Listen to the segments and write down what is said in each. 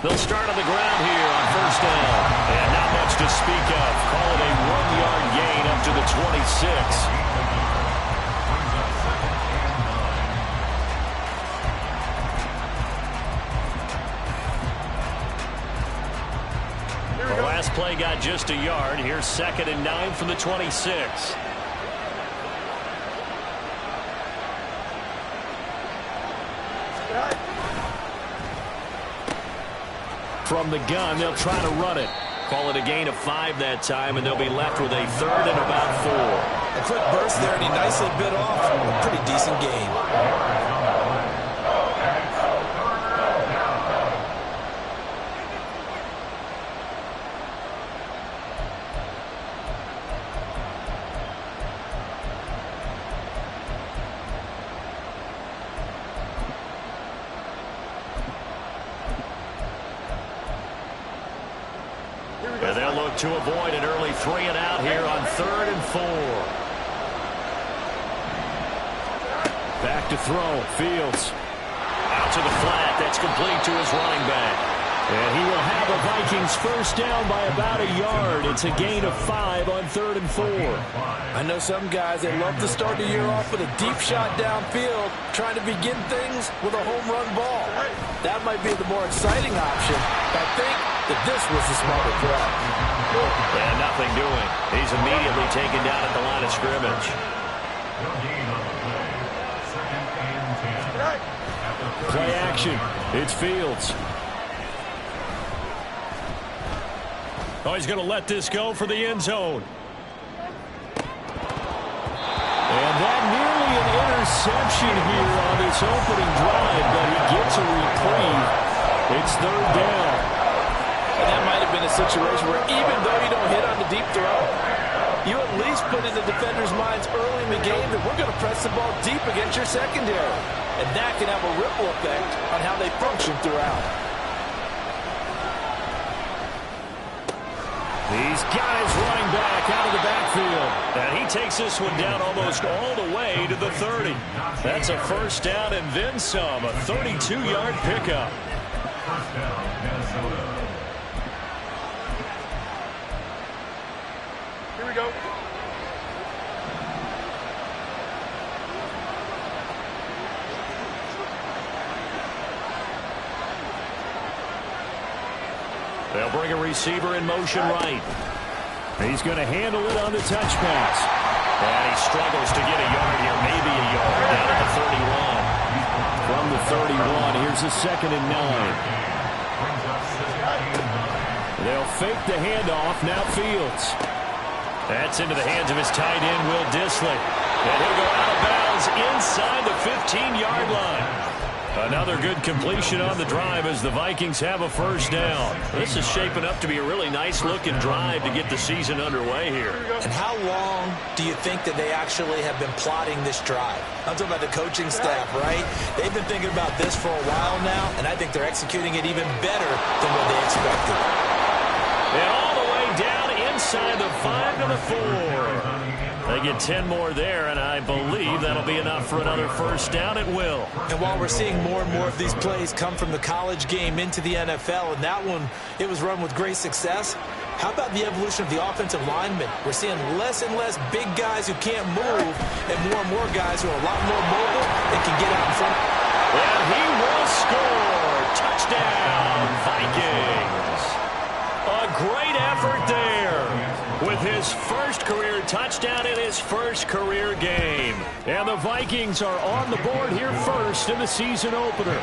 They'll start on the ground here on first down. And not much to speak of. Call it a 1-yard gain up to the 26. The last play got just a yard. Here's 2nd and 9 from the 26. From the gun, they'll try to run it. Call it a gain of 5 that time, and they'll be left with a 3rd and about 4. A quick burst there, and he nicely bit off a pretty decent gain. And they'll look to avoid an early 3 and out here on 3rd and 4. Back to throw. Fields. Out to the flat. That's complete to his running back. And he will have the Vikings first down by about a yard. It's a gain of 5 on 3rd and 4. I know some guys, they love to start the year off with a deep shot downfield, trying to begin things with a home run ball. That might be the more exciting option. I think that this was the smarter throw. And nothing doing. He's immediately taken down at the line of scrimmage. Play action. It's Fields. Oh, he's going to let this go for the end zone. And that nearly an interception here on this opening drive, but he gets a reprieve. It's 3rd down. And that might have been a situation where even though you don't hit on the deep throw, you at least put in the defenders' minds early in the game that we're going to press the ball deep against your secondary. And that can have a ripple effect on how they function throughout. He's got his running back out of the backfield. And he takes this one down almost all the way to the 30. That's a first down and then some. A 32-yard pickup. First down, Minnesota. Here we go. They'll bring a receiver in motion right. He's going to handle it on the touch pass. And he struggles to get a yard here, maybe a yard, down at the 31. From the 31, here's a 2nd and 9. They'll fake the handoff, now Fields. That's into the hands of his tight end, Will Dissly. And he'll go out of bounds inside the 15-yard line. Another good completion on the drive as the Vikings have a first down. This is shaping up to be a really nice-looking drive to get the season underway here. And how long do you think that they actually have been plotting this drive? I'm talking about the coaching staff, right? They've been thinking about this for a while now, and I think they're executing it even better than what they expected. And all the way down inside the 5 to the 4. They get 10 more there, and I believe that'll be enough for another first down at will. And while we're seeing more and more of these plays come from the college game into the NFL, and that one, it was run with great success, how about the evolution of the offensive linemen? We're seeing less and less big guys who can't move and more guys who are a lot more mobile and can get out in front. And he will score. Touchdown, Vikings. A great effort there with his first career touchdown in his first career game. And the Vikings are on the board here first in the season opener.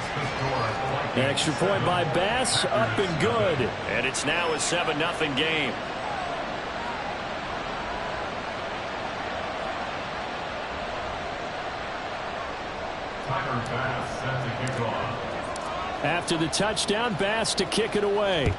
Extra point by Bass, up and good. And it's now a 7-0 game. After the touchdown, Bass to kick it away.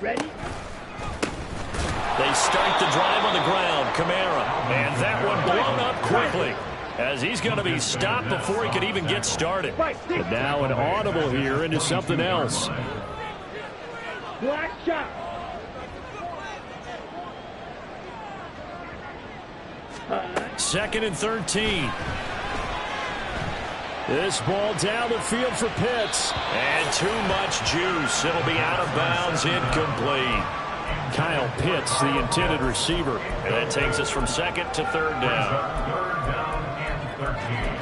Ready? They start the drive on the ground. Kamara. And that one blown up quickly, as he's going to be stopped before he could even get started. But now an audible here into something else. Black shot. Second and 13. This ball down the field for Pitts. And too much juice. It'll be out of bounds, incomplete. Kyle Pitts, the intended receiver. And that takes us from second to third down. Third down and 13.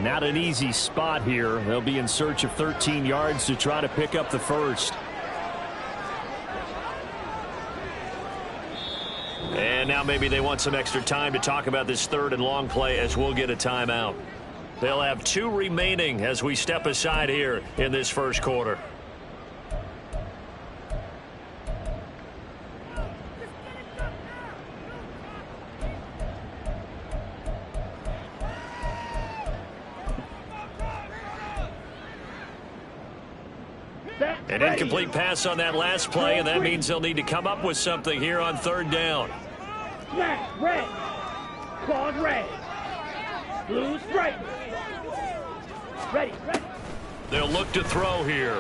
Not an easy spot here. They'll be in search of 13 yards to try to pick up the first. And now maybe they want some extra time to talk about this third and long play, as we'll get a timeout. They'll have 2 remaining as we step aside here in this first quarter. An incomplete pass on that last play, and that means they'll need to come up with something here on third down. Smash red. Claws red. Blue stripe. Ready. They'll look to throw here.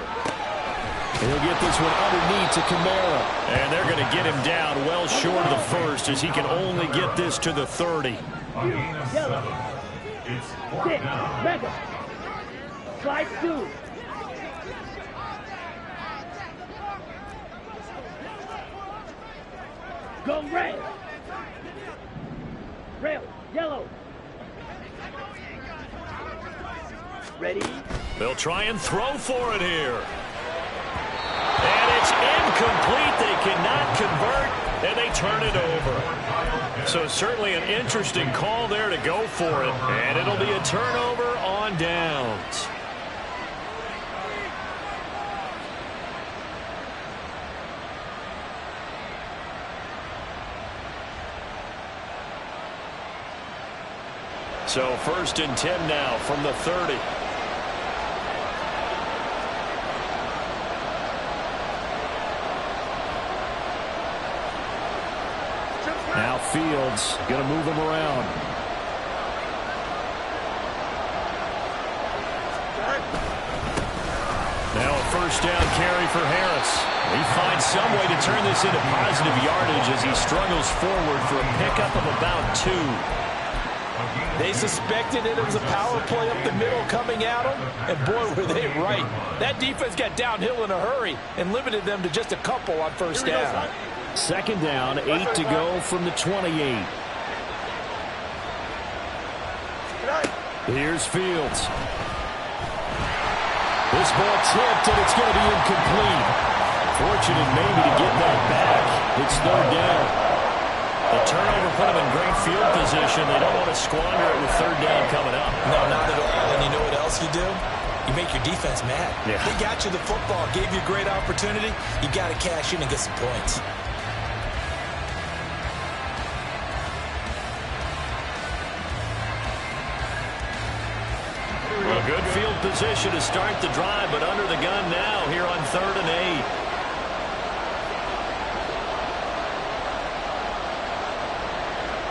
He'll get this one underneath to Kamara. And they're going to get him down well short of the first, as he can only get this to the 30. Yellow. It's Six. down. Mega. Slide 2. Go red. Rail. Yellow. Ready? They'll try and throw for it here. And it's incomplete. They cannot convert, and they turn it over. So certainly an interesting call there to go for it. And it'll be a turnover on downs. So first and 10 now from the 30. Now Fields going to move him around. Now a first down carry for Harris. He finds some way to turn this into positive yardage as he struggles forward for a pickup of about 2. They suspected it was a power play up the middle coming at them, and boy, were they right. That defense got downhill in a hurry and limited them to just a couple on first down. Second down, 8 to go from the 28. Here's Fields. This ball tipped, and it's going to be incomplete. Fortunate maybe to get that back. It's third down. The turnover put them in great field position. They don't want to squander it with third down coming up. No, not at all. And you know what else you do? You make your defense mad. Yeah. They got you the football, gave you a great opportunity. You got to cash in and get some points. Well, good field position to start the drive, but under the gun now here on 3rd and 8.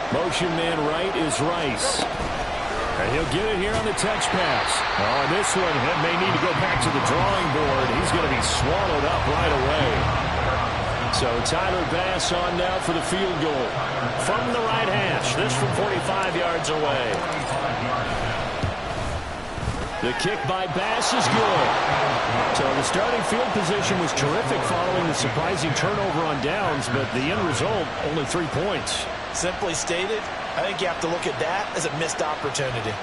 Motion man right is Rice. And he'll get it here on the touch pass. Oh, and this one may need to go back to the drawing board. He's going to be swallowed up right away. So Tyler Bass on now for the field goal. From the right hash, this from 45 yards away. The kick by Bass is good. So the starting field position was terrific following the surprising turnover on downs, but the end result, only 3 points. Simply stated, I think you have to look at that as a missed opportunity.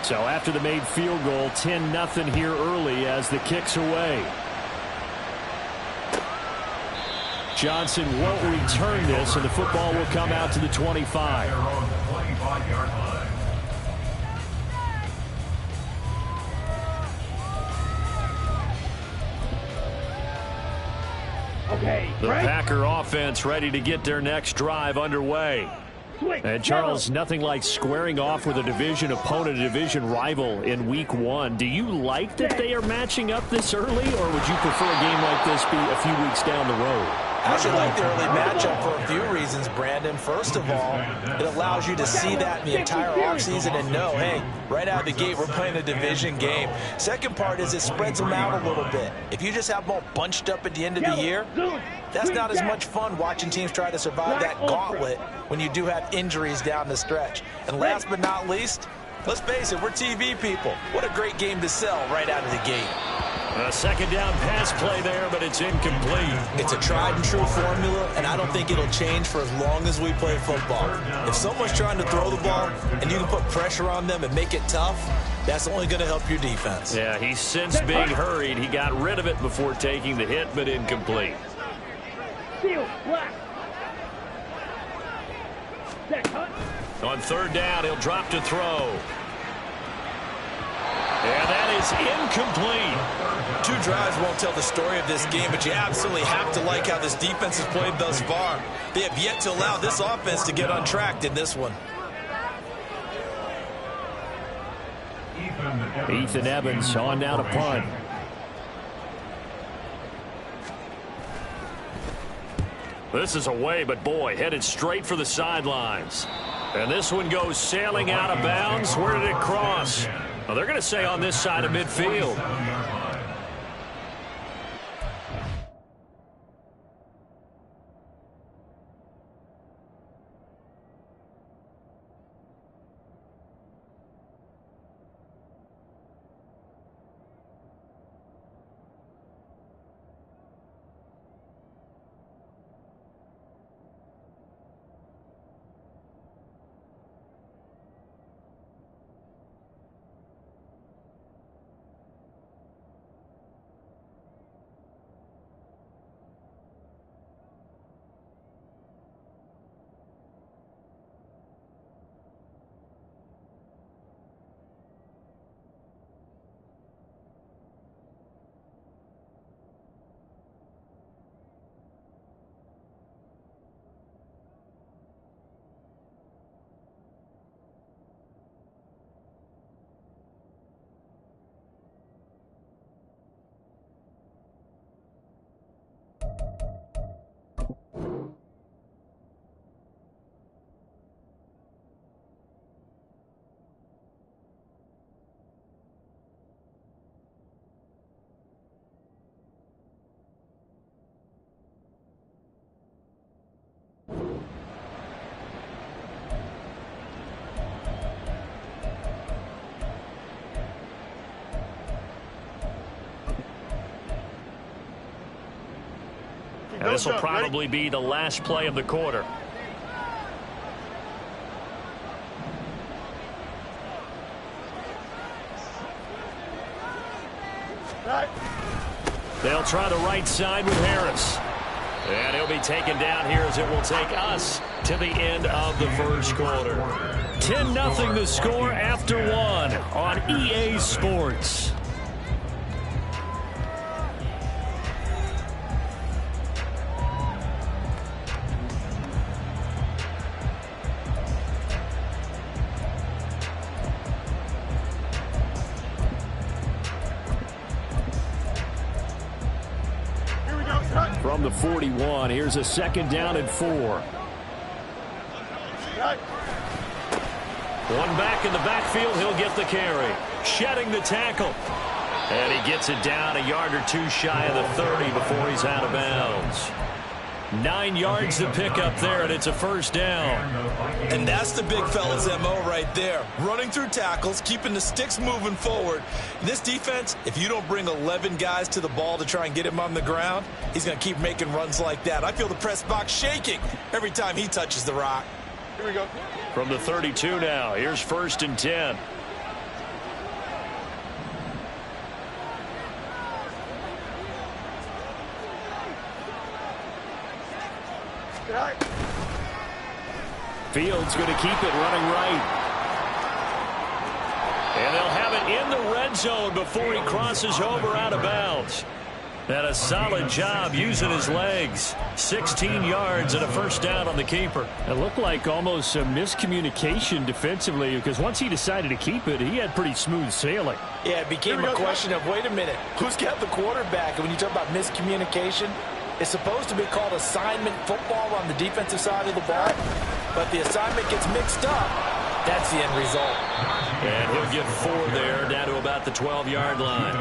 So after the made field goal, 10-0 here early as the kick's away. Johnson won't return this, and the football will come out to the 25. They're on the 25-yard line. Okay, The break. Packer offense ready to get their next drive underway. Switch. And Charles, nothing like squaring off with a division opponent, a division rival in week 1. Do you like that they are matching up this early, or would you prefer a game like this be a few weeks down the road? I actually like the early matchup for a few reasons, Brandon. First of all, it allows you to see that in the entire offseason and know, hey, right out of the gate, we're playing a division game. Second part is it spreads them out a little bit. If you just have them all bunched up at the end of the year, that's not as much fun watching teams try to survive that gauntlet when you do have injuries down the stretch. And last but not least, let's face it, we're TV people. What a great game to sell right out of the gate. A second down pass play there, but it's incomplete. It's a tried and true formula, and I don't think it'll change for as long as we play football. If someone's trying to throw the ball and you can put pressure on them and make it tough, that's only going to help your defense. Yeah, he sensed being hurried. He got rid of it before taking the hit, but incomplete. Seal, black. Set, cut. On third down, he'll drop to throw. And that is incomplete. 2 drives won't tell the story of this game, but you absolutely have to like how this defense has played thus far. They have yet to allow this offense to get untracked in this one. Ethan Evans on now to punt. This is away, but boy, headed straight for the sidelines. And this one goes sailing out of bounds. Where did it cross? Well, they're going to say on this side of midfield. And this will probably be the last play of the quarter. They'll try the right side with Harris. And he'll be taken down here as it will take us to the end of the first quarter. 10-0 the score after 1 on EA Sports. From the 41, here's a second down and 4. One back in the backfield, he'll get the carry. Shedding the tackle. And he gets it down a yard or two shy of the 30 before he's out of bounds. 9 yards to pick up there, and it's a first down. And that's the big fella's MO right there. Running through tackles, keeping the sticks moving forward. This defense, if you don't bring 11 guys to the ball to try and get him on the ground, he's going to keep making runs like that. I feel the press box shaking every time he touches the rock. Here we go. From the 32 now, here's 1st and 10. Fields going to keep it running right. And they'll have it in the red zone before he crosses over out of bounds. And a solid job using his legs. 16 yards and a first down on the keeper. It looked like almost some miscommunication defensively, because once he decided to keep it, he had pretty smooth sailing. Yeah, it became a question of, wait a minute, who's got the quarterback? And when you talk about miscommunication, it's supposed to be called assignment football on the defensive side of the ball. But the assignment gets mixed up. That's the end result. And he'll get 4 there, down to about the 12-yard line.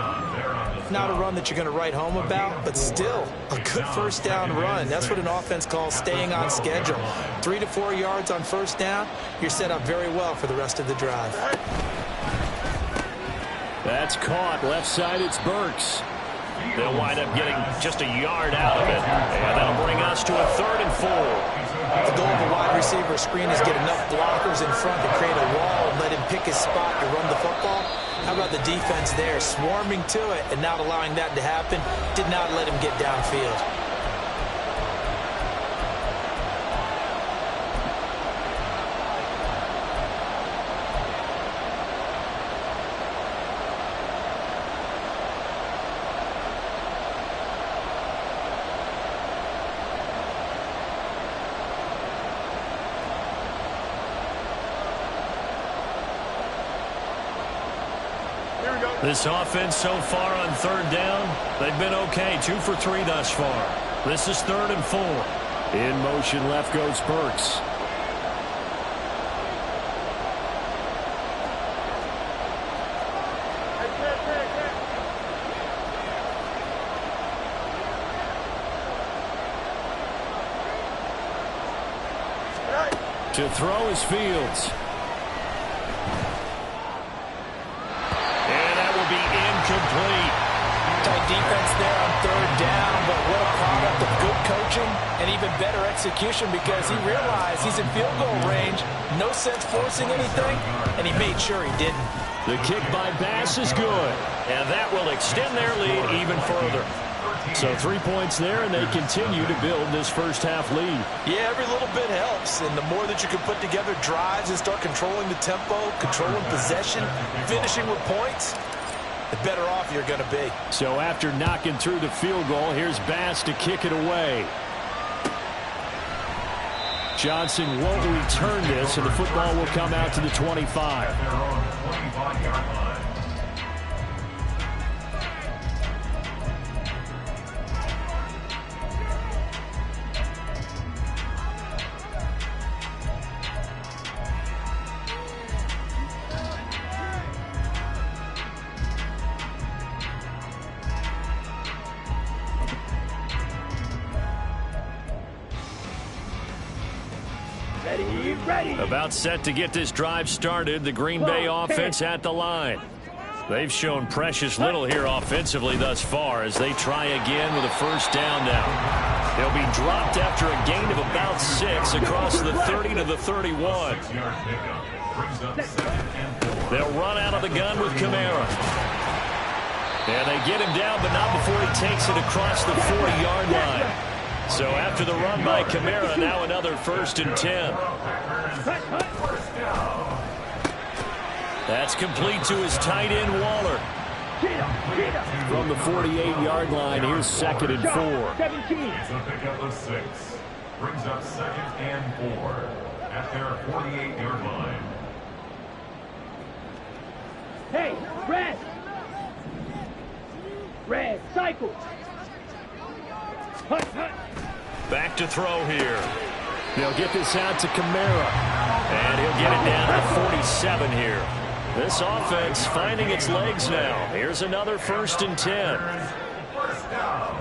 Not a run that you're going to write home about, but still a good first down run. That's what an offense calls staying on schedule. 3 to 4 yards on first down, you're set up very well for the rest of the drive. That's caught. Left side, it's Burks. They'll wind up getting just a yard out of it. And that'll bring us to a 3rd and 4. The goal of a wide receiver screen is get enough blockers in front to create a wall and let him pick his spot to run the football. How about the defense there, swarming to it and not allowing that to happen? Did not let him get downfield. This offense so far on 3rd down, they've been okay. 2 for 3 thus far. This is 3rd and 4. In motion, left goes Burks. To throw is Fields. Complete. Tight defense there on 3rd down, but what a product of good coaching and even better execution, because he realized he's in field goal range. No sense forcing anything, and he made sure he didn't. The kick by Bass is good, and that will extend their lead even further. So 3 points there, and they continue to build this first half lead. Yeah, every little bit helps, and the more that you can put together drives and start controlling the tempo, controlling possession, finishing with points, the better off you're going to be. So after knocking through the field goal, here's Bass to kick it away. Johnson won't return this, and the football will come out to the 25. At their own 25-yard line. About set to get this drive started. The Green Bay offense at the line. They've shown precious little here offensively thus far as they try again with a first down now. They'll be dropped after a gain of about 6 across the 30 to the 31. They'll run out of the gun with Kamara. And they get him down, but not before he takes it across the 40-yard line. So after the run by Kamara, now another 1st and 10. That's complete to his tight end, Waller. From the 48-yard line, here's 2nd and 4. 17. It's a pickup of 6. Brings up 2nd and 4 at their 48-yard line. Hey, red. Red, cycle. Hut, hut. Back to throw here. They'll get this out to Kamara. And he'll get it down to 47 here. This offense finding its legs now. Here's another 1st and 10. First down.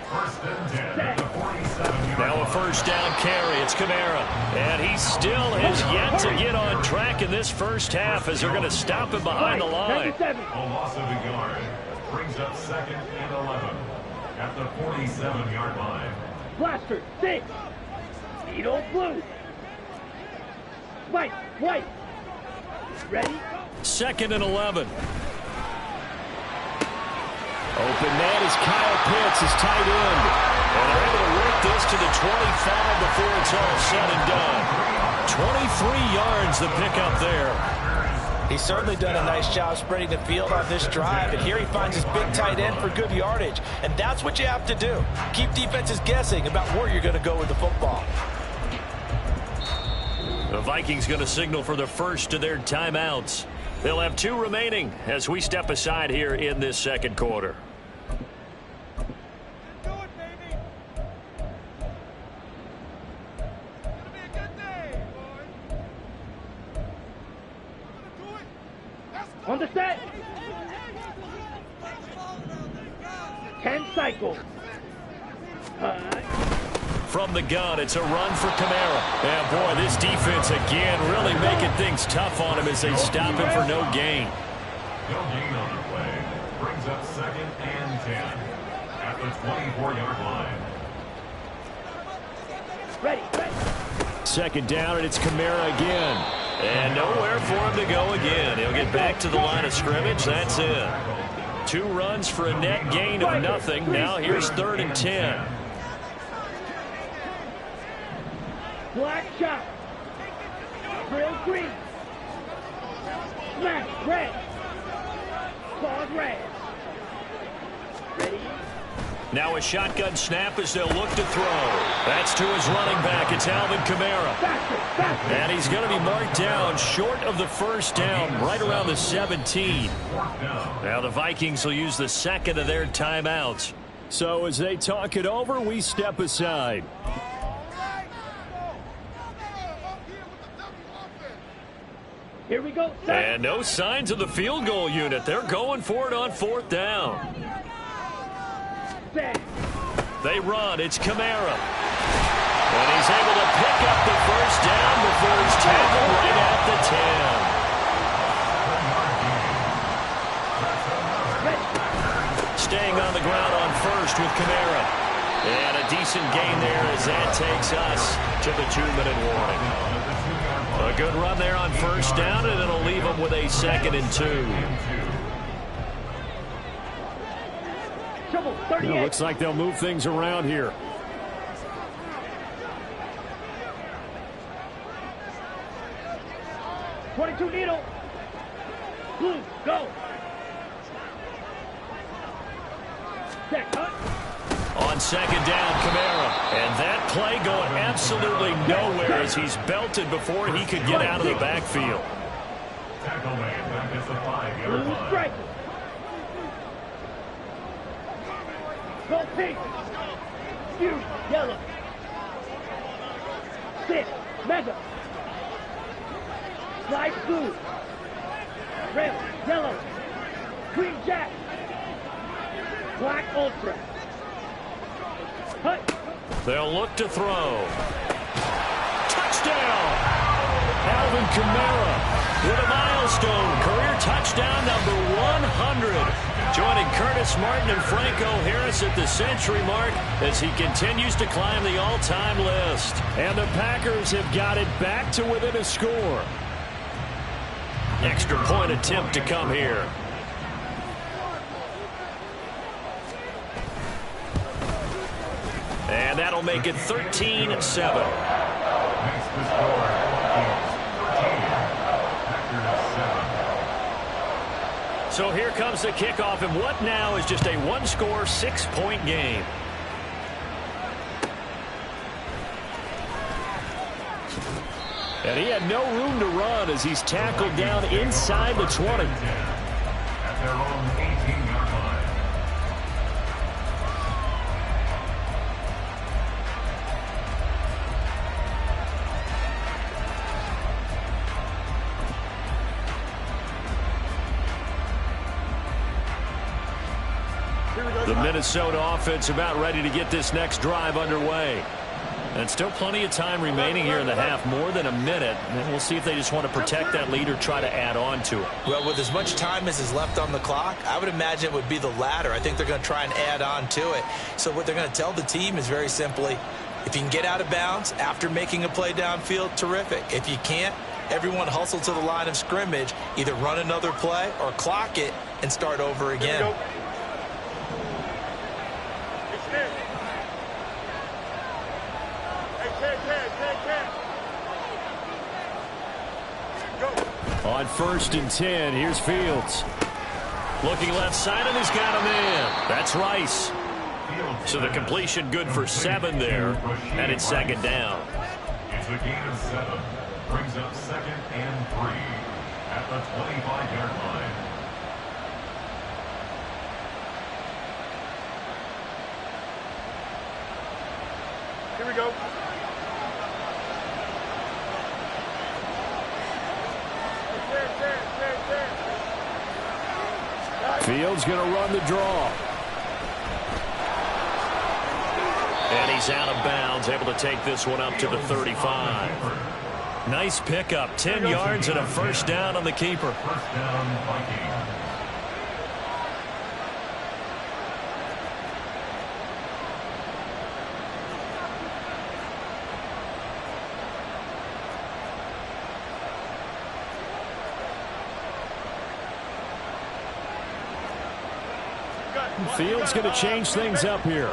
1st and 10 at the 47-yard Now a line. first down carry. It's Kamara. And he still has yet to get on track in this first half as they're going to stop him behind the line. 97. A loss of a yard. Brings up 2nd and 11 at the 47-yard line. Blaster, 6. Needle blue. White, white. Ready? 2nd and 11. Open man is Kyle Pitts, his tight end. And they're able to work get this to the 25 before it's all said and done. 23 yards the pickup there. He's certainly done a nice job spreading the field on this drive, and here he finds his big tight end for good yardage. And that's what you have to do. Keep defenses guessing about where you're going to go with the football. The Vikings going to signal for the first of their timeouts. They'll have 2 remaining as we step aside here in this second quarter. On the set. 10 cycles. From the gun, it's a run for Kamara. And boy, this defense again really making things tough on him as they stop him for no gain. No gain on the play. Brings up 2nd and 10 at the 24-yard line. Ready. 2nd down, and it's Kamara again. And nowhere for him to go again. He'll get back to the line of scrimmage. That's it. 2 runs for a net gain of nothing. Now here's 3rd and 10. Black shot. Drill green. Smash red. Claws red. Ready. Now a shotgun snap as they'll look to throw. That's to his running back. It's Alvin Kamara. Faster. And he's going to be marked down short of the first down, right around the 17. Now the Vikings will use the 2nd of their timeouts. So as they talk it over, we step aside. Here we go. And no signs of the field goal unit. They're going for it on 4th down. Set. They run. It's Kamara. And he's able to pick up the first down before he's tackled right at the 10. Staying on the ground on first with Kamara. And a decent gain there as that takes us to the 2-minute warning. A good run there on first down, and it'll leave them with a 2nd and 2. It looks like they'll move things around here. .22 needle. Blue, go. Set, cut. On 2nd down, Kamara. And that play going absolutely nowhere as he's belted before he could get out of the backfield. Tackle man back at the 5-yard Blue line. strike. Go pink. Huge, yellow. 6, mega. Light blue. Red, yellow. Green jack. Black ultra. Cut. They'll look to throw. Touchdown! Alvin Kamara with a milestone career touchdown number 100. Joining Curtis Martin and Franco Harris at the century mark as he continues to climb the all-time list. And the Packers have got it back to within a score. Extra point attempt to come here. And that'll make it 13-7. Makes the score So here comes the kickoff, and what now is just a one-score, 6-point game. And he had no room to run as he's tackled down inside the 20. At their own 18-yard line. The Minnesota offense about ready to get this next drive underway. And still plenty of time remaining here in the half, more than a minute. And we'll see if they just want to protect that lead or try to add on to it. Well, with as much time as is left on the clock, I would imagine it would be the latter. I think they're going to try and add on to it. So what they're going to tell the team is very simply, if you can get out of bounds after making a play downfield, terrific. If you can't, everyone hustle to the line of scrimmage, either run another play or clock it and start over again. On 1st and 10, here's Fields. Looking left side, and he's got him in. That's Rice. So the completion good for 7 there, and it's 2nd down. It's a gain of 7. Brings up 2nd and 3 at the 25-yard line. Here we go. Fields going to run the draw. And he's out of bounds, able to take this one up to the 35. Nice pickup, 10 yards and a 1st down on the keeper. 1st down, Vikings. Fields going to change things up here.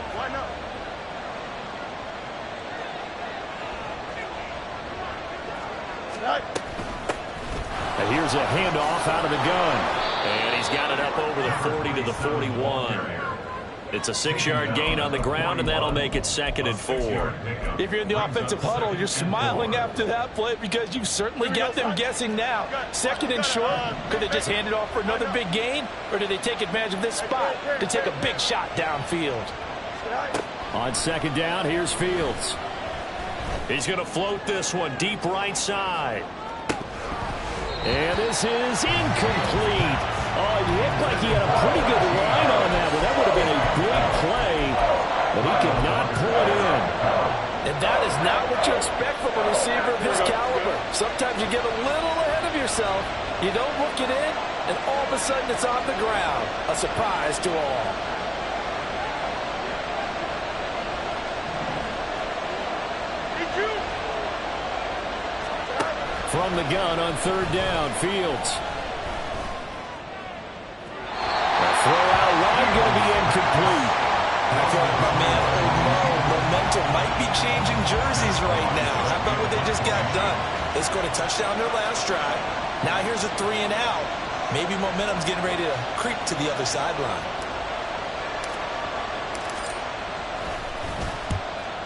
And here's a handoff out of the gun. And he's got it up over the 40 to the 41. It's a 6-yard gain on the ground, and that'll make it 2nd and 4. If you're in the offensive huddle, you're smiling after that play because you've certainly got them guessing now. 2nd and short, could they just hand it off for another big gain, or did they take advantage of this spot to take a big shot downfield? On 2nd down, here's Fields. He's going to float this one deep right side. And this is incomplete. Oh, he looked like he had a pretty good line on that one. That would have been a big play, but he could not pull it in. And that is not what you expect from a receiver of his caliber. Sometimes you get a little ahead of yourself. You don't look it in, and all of a sudden it's on the ground. A surprise to all. From the gun on 3rd down, Fields. The throw out line going to be incomplete. I feel like my man momentum might be changing jerseys right now. How about what they just got done? They scored a touchdown their last drive. Now here's a 3 and out. Maybe momentum's getting ready to creep to the other sideline.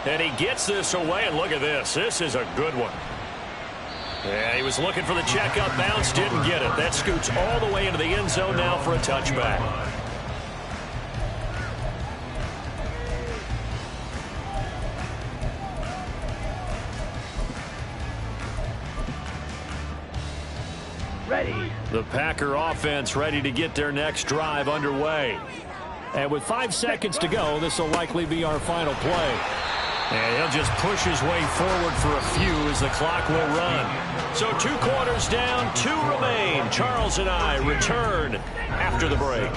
And he gets this away, and look at this. This is a good one. Yeah, he was looking for the checkup bounce, didn't get it. That scoots all the way into the end zone now for a touchback. Ready. The Packer offense ready to get their next drive underway. And with 5 seconds to go, this will likely be our final play. And he'll just push his way forward for a few as the clock will run. So 2 quarters down, 2 remain. Charles and I return after the break.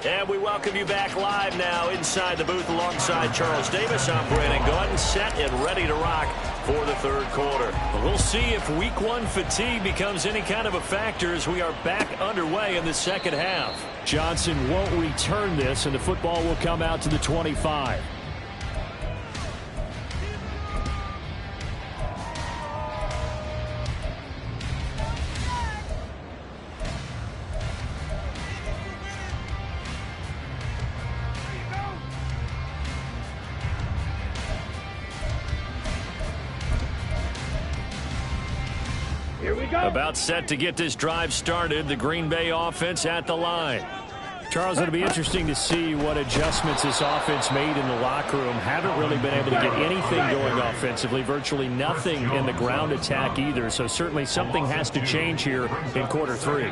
And we welcome you back live now inside the booth alongside Charles Davis. I'm Brandon Gordon, set and ready to rock for the 3rd quarter. We'll see if week 1 fatigue becomes any kind of a factor as we are back underway in the 2nd half. Johnson won't return this, and the football will come out to the 25. Here we go. About set to get this drive started, the Green Bay offense at the line. Charles, it'll be interesting to see what adjustments this offense made in the locker room. Haven't really been able to get anything going offensively, virtually nothing in the ground attack either. So certainly something has to change here in quarter 3.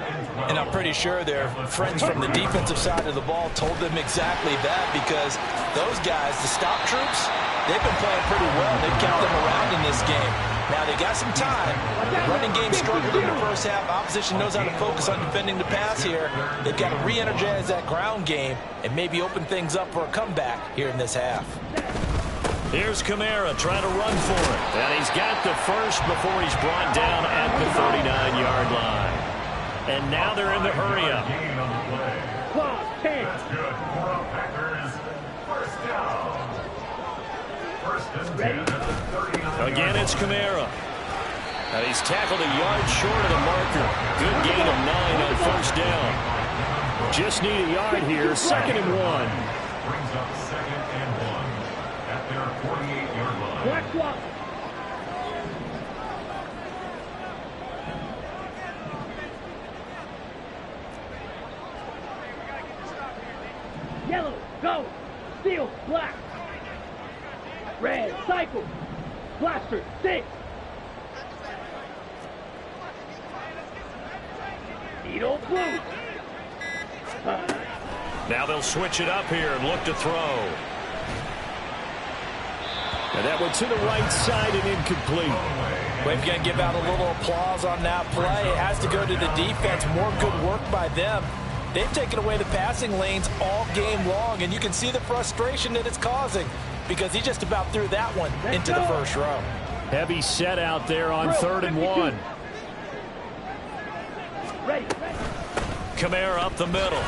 And I'm pretty sure their friends from the defensive side of the ball told them exactly that, because those guys, the stop troops, they've been playing pretty well. They've kept them around in this game. Now they got some time. The running game struggled in the first half. Opposition knows how to focus on defending the pass here. They've got to re-energize that ground game and maybe open things up for a comeback here in this half. Here's Kamara trying to run for it. And he's got the first before he's brought down at the 39-yard line. And now they're in the hurry-up. clock, 10. That's good for the Packers. First down. First and 10 at the 39. Again, it's Kamara. And he's tackled a yard short of the marker. Good gain of 9 on first down. Just need a yard here. 2nd and 1. Brings up 2nd and 1 at their 48-yard line. Black clock. Yellow, go. Steel, black. Red, cycle. Blaster, 6. Needle, blue. Now they'll switch it up here and look to throw. And that one to the right side and incomplete. We've got to give out a little applause on that play. It has to go to the defense. More good work by them. They've taken away the passing lanes all game long, and you can see the frustration that it's causing because he just about threw that one into the first row. Heavy set out there on 3rd and 1. Ready. Kamara up the middle.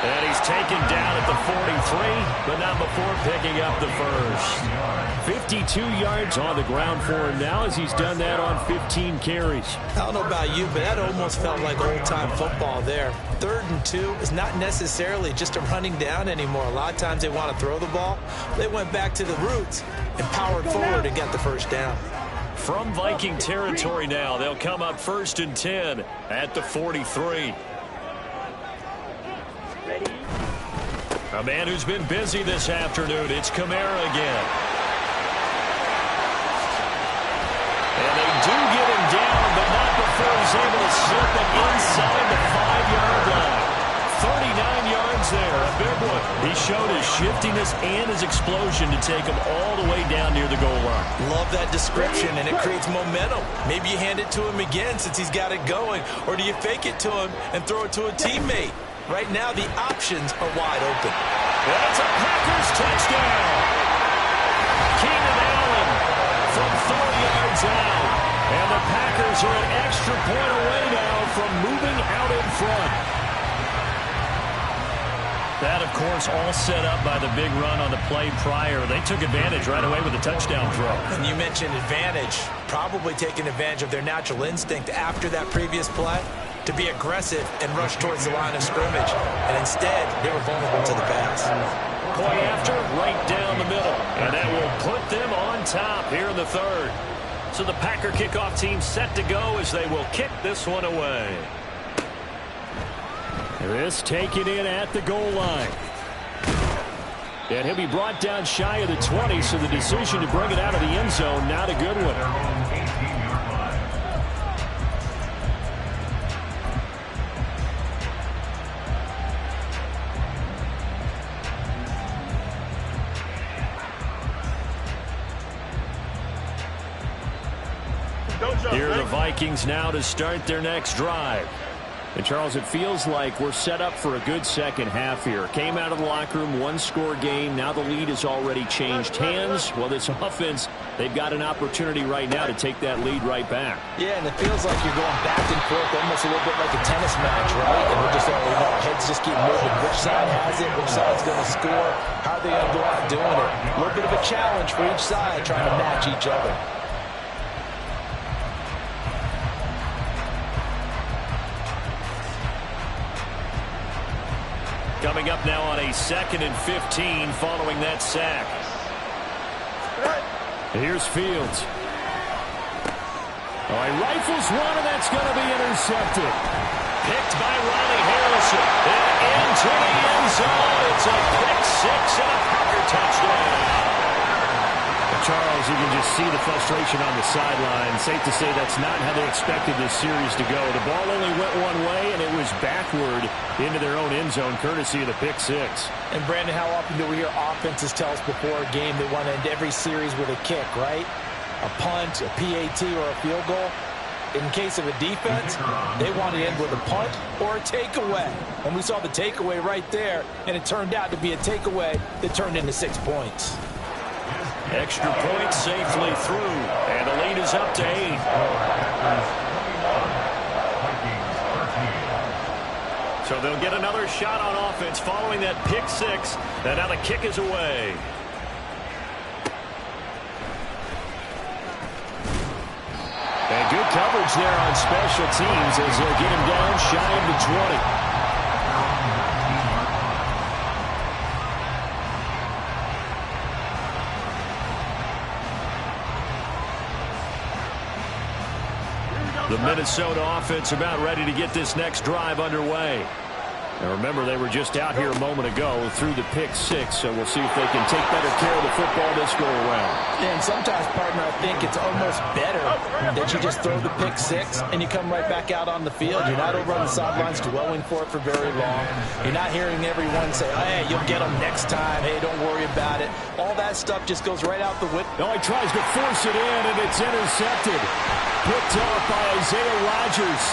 And he's taken down at the 43, but not before picking up the first. 52 yards on the ground for him now as he's done that on 15 carries. I don't know about you, but that almost felt like old-time football there. 3rd and 2 is not necessarily just a running down anymore. A lot of times they want to throw the ball. They went back to the roots and powered forward and got the first down. From Viking territory now, they'll come up 1st and 10 at the 43. A man who's been busy this afternoon, it's Kamara again. And they do get him down, but not before he's able to slip it inside the 5-yard line. 39 yards there, a big one. He showed his shiftiness and his explosion to take him all the way down near the goal line. Love that description, and it creates momentum. Maybe you hand it to him again since he's got it going, or do you fake it to him and throw it to a teammate? Right now, the options are wide open. And it's a Packers touchdown. Keenan Allen from 4 yards out. And the Packers are an extra point away now from moving out in front. That, of course, all set up by the big run on the play prior. They took advantage right away with a touchdown throw. And you mentioned advantage. Probably taking advantage of their natural instinct after that previous play to be aggressive and rush towards the line of scrimmage. And instead, they were vulnerable to the pass. Point after, right down the middle. And that will put them on top here in the 3rd. So the Packer kickoff team set to go as they will kick this one away. This taken in at the goal line. And he'll be brought down shy of the 20, so the decision to bring it out of the end zone, not a good one. Here are the Vikings now to start their next drive. And, Charles, it feels like we're set up for a good second half here. Came out of the locker room, one-score game. Now the lead has already changed hands. Well, this offense, they've got an opportunity right now to take that lead right back. Yeah, and it feels like you're going back and forth almost a little bit like a tennis match, right? And we're just all, our heads just keep moving. Which side has it? Which side's going to score? How are they going to go out doing it? A little bit of a challenge for each side trying to match each other. Coming up now on a 2nd and 15 following that sack. Here's Fields. Oh, he rifles one, and that's going to be intercepted. Picked by Riley Harrison. And into the end zone. It's a pick 6 and a Packer touchdown. Charles, you can just see the frustration on the sideline. Safe to say that's not how they expected this series to go. The ball only went one way, and it was backward into their own end zone, courtesy of the pick 6. And, Brandon, how often do we hear offenses tell us before a game they want to end every series with a kick, right? A punt, a PAT, or a field goal. In case of a defense, they want to end with a punt or a takeaway. And we saw the takeaway right there, and it turned out to be a takeaway that turned into 6 points. Extra point safely through, and the lead is up to 8. So they'll get another shot on offense following that pick six. And now the kick is away. And good coverage there on special teams as they'll get him down shy of the 20. The Minnesota offense about ready to get this next drive underway. Now remember, they were just out here a moment ago through the pick six, so we'll see if they can take better care of the football this go around. And sometimes, partner, I think it's almost better that you just throw the pick six and you come right back out on the field. You're not over on the sidelines dwelling for it for very long. You're not hearing everyone say, hey, you'll get them next time. Hey, don't worry about it. All that stuff just goes right out the window. Oh, he tries to force it in, and it's intercepted. Picked off by Isaiah Rodgers.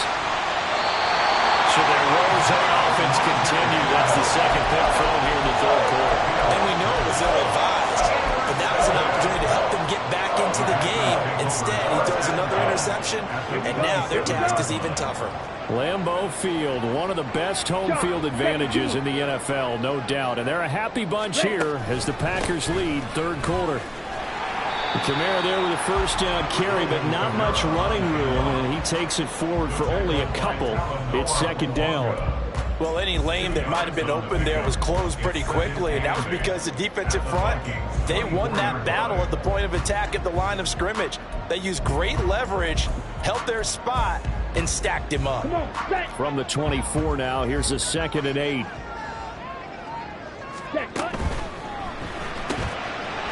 So their woes on offense continue. That's the second pick thrown here in the third quarter. And we know it was ill-advised, but that was an opportunity to help them get back into the game. Instead, he throws another interception, and now their task is even tougher. Lambeau Field, one of the best home field advantages in the NFL, no doubt. And they're a happy bunch here as the Packers lead third quarter. Kamara there with a first down carry, but not much running room, and he takes it forward for only a couple. It's second down. Well, any lane that might have been open there was closed pretty quickly, and that was because the defensive front, they won that battle at the point of attack at the line of scrimmage. They used great leverage, held their spot, and stacked him up. From the 24 now, here's a 2nd and 8.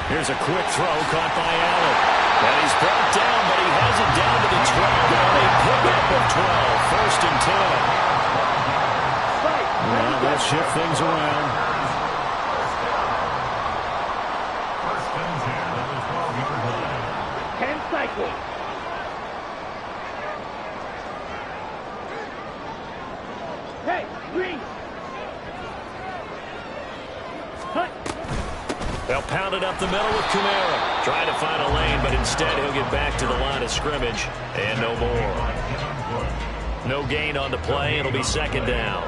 Here's a quick throw caught by Allen. And he's brought down, but he has it down to the 12 on a pickup of 12. First and 10. Well, they'll shift things around. First and 10 at the 12-yard line. 10 cycles. Hey, green. Hut. They'll pound it up the middle with Kamara. Trying to find a lane, but instead he'll get back to the line of scrimmage. And no more. No gain on the play. It'll be second down.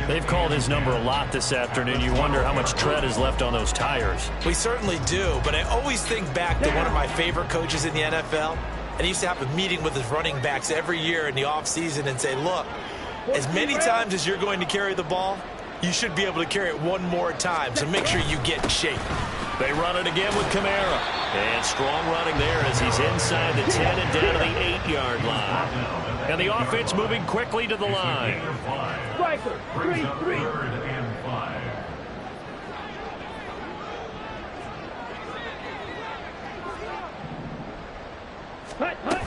They've called his number a lot this afternoon. You wonder how much tread is left on those tires. We certainly do, but I always think back to one of my favorite coaches in the NFL. And he used to have a meeting with his running backs every year in the offseason and say, look, as many times as you're going to carry the ball, you should be able to carry it one more time, so make sure you get in shape. They run it again with Kamara. And strong running there as he's inside the 10 and down to the 8-yard line. And the offense moving quickly to the line. Striker, 3-3. Third and 5. Hut, hut.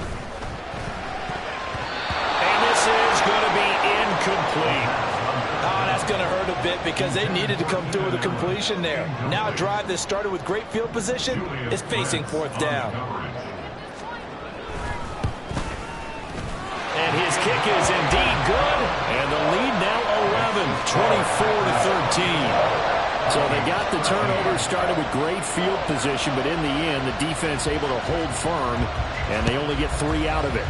And this is going to be incomplete. Oh, that's going to hurt a bit because they needed to come through with a completion there. Now a drive that started with great field position is facing fourth down. And his kick is indeed good. And the lead now 11, 24-13. So they got the turnover started with great field position, but in the end, the defense able to hold firm, and they only get 3 out of it.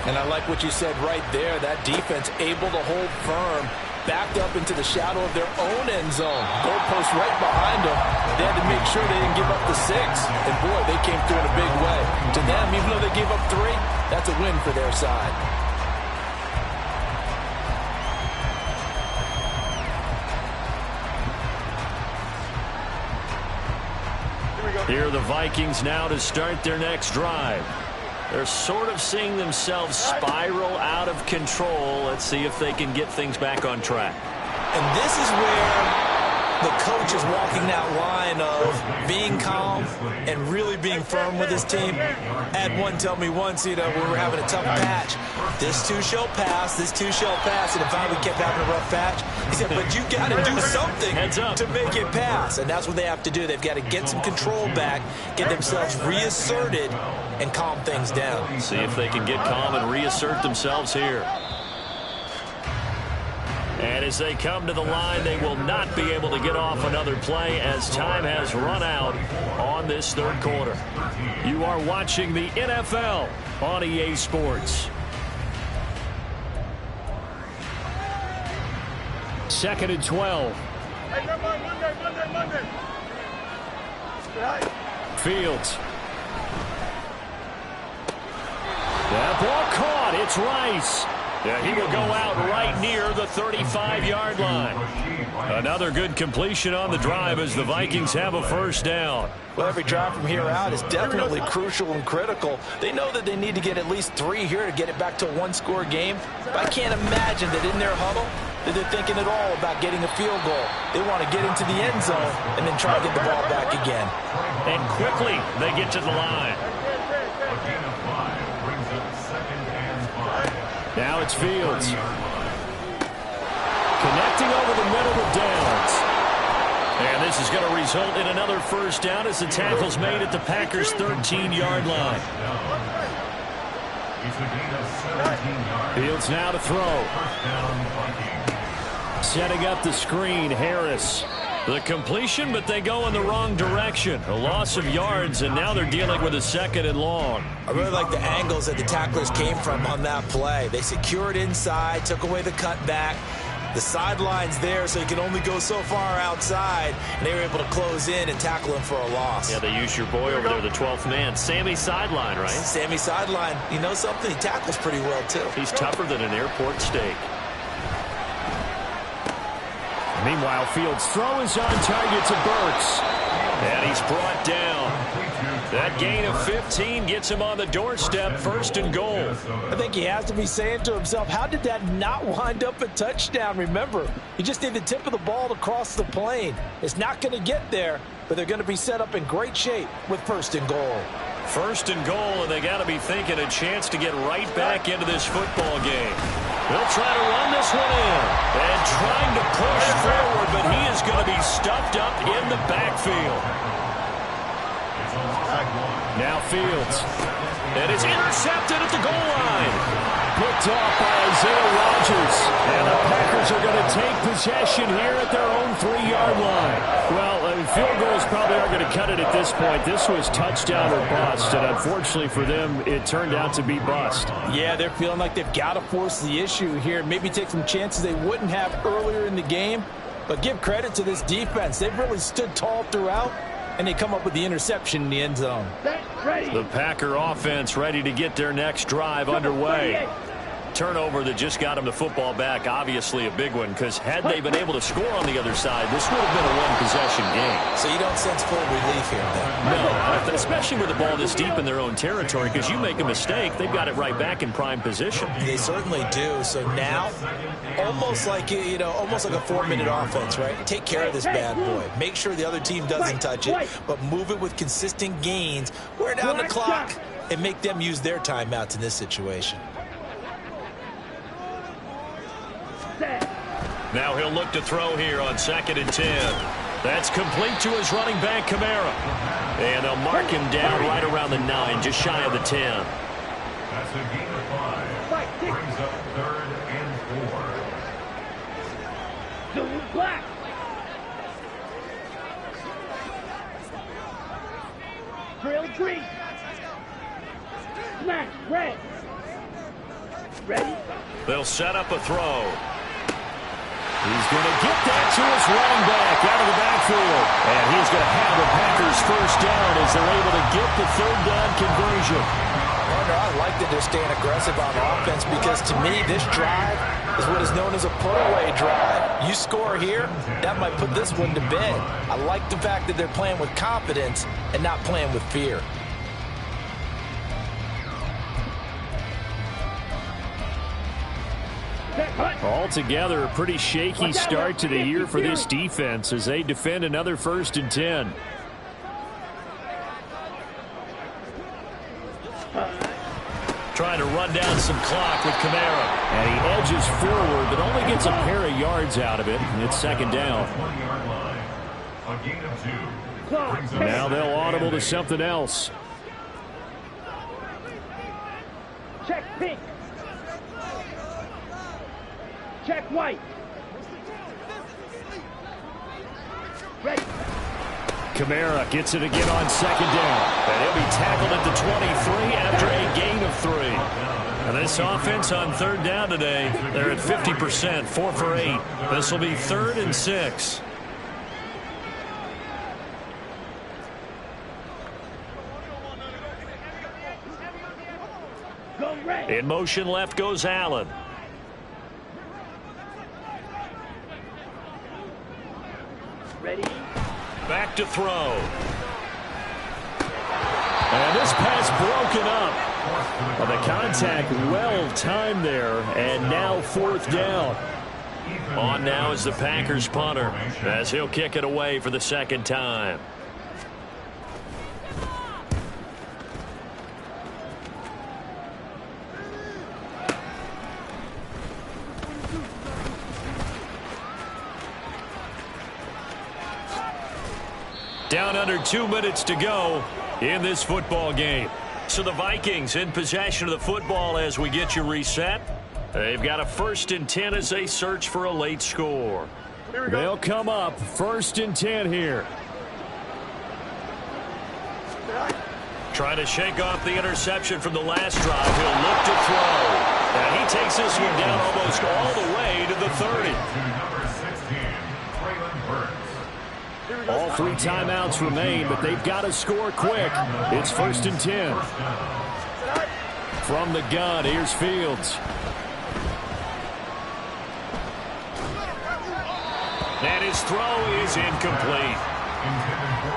And I like what you said right there. That defense able to hold firm, backed up into the shadow of their own end zone. Goalpost right behind them. They had to make sure they didn't give up the 6. And boy, they came through in a big way. To them, even though they gave up 3, that's a win for their side. Here are the Vikings now to start their next drive. They're sort of seeing themselves spiral out of control. Let's see if they can get things back on track. And this is where the coach is walking that line of being calm and really being firm with his team. I had one tell me once, when we're having a tough patch, this too shall pass, this too shall pass. And if we kept having a rough patch, he said, but you got to do something to make it pass. And that's what they have to do. They've got to get some control back, get themselves reasserted, and calm things down. See if they can get calm and reassert themselves here. And as they come to the line, they will not be able to get off another play as time has run out on this third quarter. You are watching the NFL on EA Sports. 2nd and 12. Monday. Fields. That ball caught. It's Rice. Yeah, he will go out right near the 35-yard line. Another good completion on the drive as the Vikings have a first down. Well, every drive from here out is definitely crucial and critical. They know that they need to get at least 3 here to get it back to a one-score game. But I can't imagine that in their huddle that they're thinking at all about getting a field goal. They want to get into the end zone and then try to get the ball back again. And quickly they get to the line. Now it's Fields. Connecting over the middle with Downs. And this is going to result in another first down as the tackle's made at the Packers' 13-yard line. Fields now to throw. Setting up the screen, Harris. The completion, but they go in the wrong direction. A loss of yards, and now they're dealing with a 2nd and long. I really like the angles that the tacklers came from on that play. They secured inside, took away the cutback. The sideline's there, so you can only go so far outside. And they were able to close in and tackle him for a loss. Yeah, they used your boy over there, the 12th man. Sammy Sideline, right? Sammy Sideline, you know something? He tackles pretty well, too. He's tougher than an airport steak. Meanwhile, Fields' throw is on target to Burks. And he's brought down. That gain of 15 gets him on the doorstep, 1st and goal. I think he has to be saying to himself, how did that not wind up a touchdown? Remember, he just need the tip of the ball to cross the plane. It's not going to get there, but they're going to be set up in great shape with 1st and goal. 1st and goal, and they got to be thinking a chance to get right back into this football game. They'll try to run this one in. And trying to push forward, but he is going to be stuffed up in the backfield. Now Fields. And it's intercepted at the goal line. Picked off by Isaiah Rodgers. And the Packers are going to take possession here at their own 3-yard line. Well, field goals probably aren't going to cut it at this point. This was touchdown or bust, and unfortunately for them, it turned out to be bust. Yeah, they're feeling like they've got to force the issue here. Maybe take some chances they wouldn't have earlier in the game. But give credit to this defense. They've really stood tall throughout, and they come up with the interception in the end zone. The Packer offense ready to get their next drive underway. Turnover that just got them the football back, obviously a big one, because had they been able to score on the other side, this would have been a one-possession game. So you don't sense full relief here, then? No, especially with the ball this deep in their own territory, because you make a mistake, they've got it right back in prime position. They certainly do. So now, almost like a 4-minute offense, right? Take care of this bad boy. Make sure the other team doesn't touch it, but move it with consistent gains. Wear down the clock and make them use their timeouts in this situation. Now he'll look to throw here on 2nd and 10. That's complete to his running back, Kamara. And they'll mark him down right around the 9, just shy of the 10. That's a gain of 5. Brings up 3rd and 4. Blue black. Drill green. Smash red. Ready? They'll set up a throw. He's going to get that to his running back out of the backfield. And he's going to have the Packers first down as they're able to get the 3rd down conversion. Partner, I like that they're staying aggressive on offense because to me this drive is what is known as a put-away drive. You score here, that might put this one to bed. I like the fact that they're playing with confidence and not playing with fear. Altogether, a pretty shaky start to the year for this defense as they defend another 1st and 10. Trying to run down some clock with Kamara. And he edges forward, but only gets a pair of yards out of it. And it's 2nd down. A gain of 2. Now they'll audible to something else. Check pink. Check white. Ready. Kamara gets it again on 2nd down. And he'll be tackled at the 23 after a gain of 3. And this offense on third down today, they're at 50%, 4 for 8. This will be 3rd and 6. Go red. In motion left goes Allen. Ready. Back to throw. And this pass broken up. Well, the contact well timed there, and now 4th down. On now is the Packers punter, as he'll kick it away for the 2nd time. Down under 2 minutes to go in this football game. So the Vikings in possession of the football as we get you reset. They've got a 1st and 10 as they search for a late score. They'll come up 1st and 10 here. Trying to shake off the interception from the last drive. He'll look to throw. And he takes this one down almost all the way to the 30. All 3 timeouts remain, but they've got to score quick. It's 1st and 10. From the gun, here's Fields. And his throw is incomplete.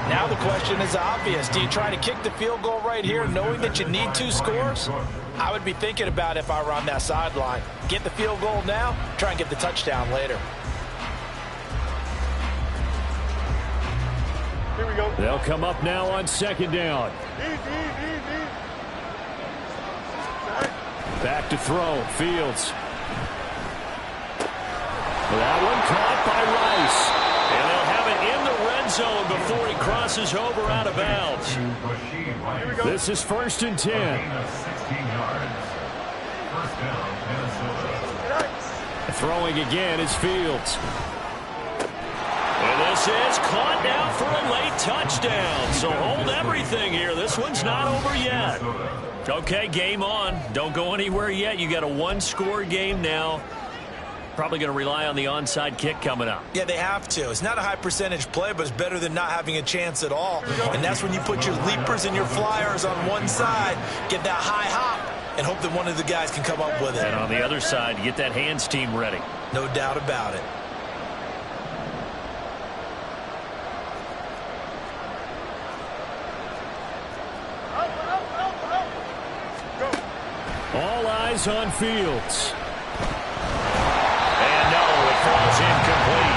Now the question is obvious. Do you try to kick the field goal right here knowing that you need 2 scores? I would be thinking about it if I were on that sideline. Get the field goal now, try and get the touchdown later. Here we go. They'll come up now on 2nd down. Back to throw, Fields. That one caught by Rice. And they'll have it in the red zone before he crosses over out of bounds. This is 1st and 10. Throwing again is Fields. And this is caught now for a late touchdown. So hold everything here. This one's not over yet. Okay, game on. Don't go anywhere yet. You got a 1-score game now. Probably going to rely on the onside kick coming up. Yeah, they have to. It's not a high percentage play, but it's better than not having a chance at all. And that's when you put your leapers and your flyers on one side, get that high hop, and hope that one of the guys can come up with it. And on the other side, get that hands team ready. No doubt about it. All eyes on Fields. And no, it falls incomplete.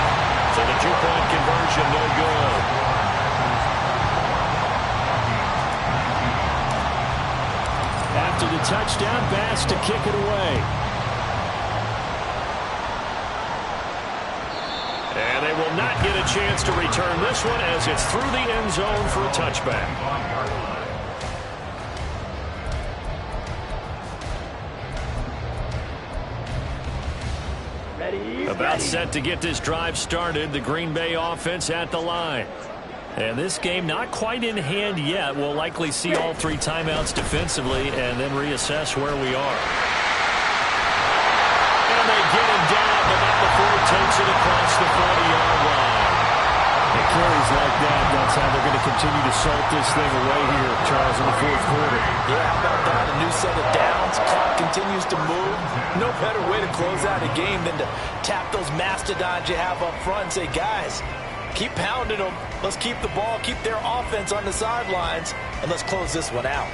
So the 2-point conversion, no good. After the touchdown, Bass to kick it away. And they will not get a chance to return this one as it's through the end zone for a touchback. About set to get this drive started. The Green Bay offense at the line. And this game not quite in hand yet. We'll likely see all 3 timeouts defensively and then reassess where we are. And they get him down, but not before he takes it across the 40-yard line. It carries like that. That's how they're going to continue to salt this thing away here, Charles, in the 4th quarter. Yeah, how about that? A new set of downs. Clock continues to move. No better way to close out a game than to tap those mastodons you have up front and say, guys, keep pounding them. Let's keep the ball, keep their offense on the sidelines, and let's close this one out.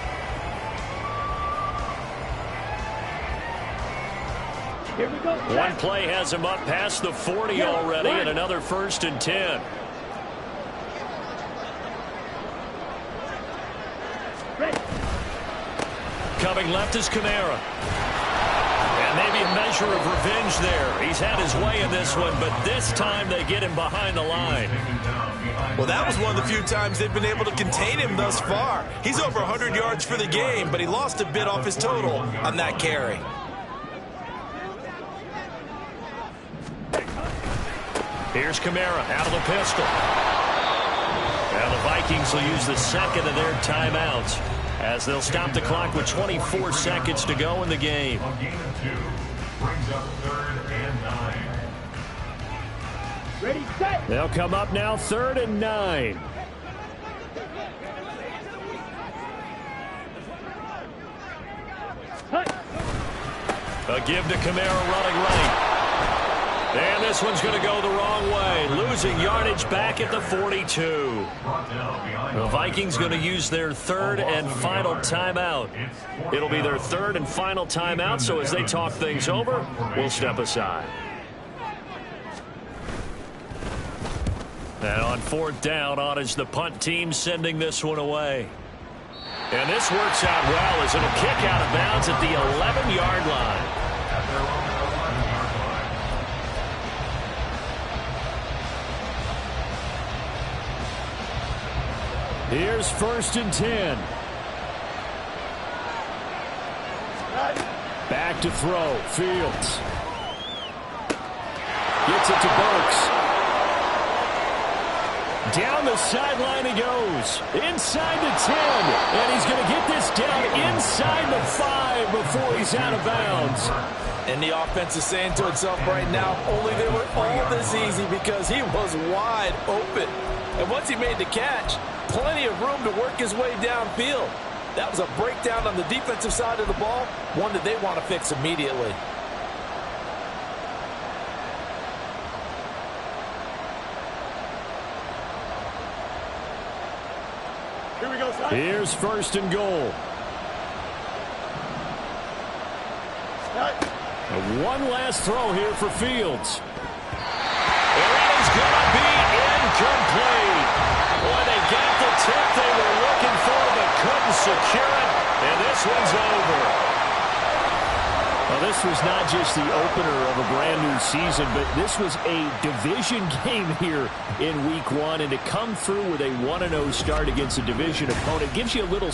Here we go. One play has him up past the 40 already, and another 1st and 10. Ready. Coming left is Kamara. And maybe a measure of revenge there. He's had his way in this one, but this time they get him behind the line. Well, that was one of the few times they've been able to contain him thus far. He's over 100 yards for the game, but he lost a bit off his total on that carry. Here's Kamara out of the pistol. Now the Vikings will use the 2nd of their timeouts as they'll stop the clock with 24 seconds to go in the game. On gain of 2, brings up 3rd and 9. Ready, set. They'll come up now 3rd and 9. A give to Kamara running right. And this one's going to go the wrong way. Losing yardage back at the 42. The Vikings going to use their 3rd and final timeout. It'll be their 3rd and final timeout, so as they talk things over, we'll step aside. And on 4th down, on is the punt team sending this one away. And this works out well as it'll kick out of bounds at the 11-yard line. Here's 1st and 10. Back to throw. Fields. Gets it to Burks. Down the sideline he goes. Inside the 10. And he's going to get this down inside the 5 before he's out of bounds. And the offense is saying to itself right now, only they were all this easy because he was wide open. And once he made the catch, plenty of room to work his way downfield. That was a breakdown on the defensive side of the ball, one that they want to fix immediately. Here we go, son. Here's 1st and goal. One last throw here for Fields. And it is going to be incomplete. Boy, they got the tip they were looking for, but couldn't secure it. And this one's over. Well, this was not just the opener of a brand new season, but this was a division game here in week 1. And to come through with a 1-0 start against a division opponent gives you a little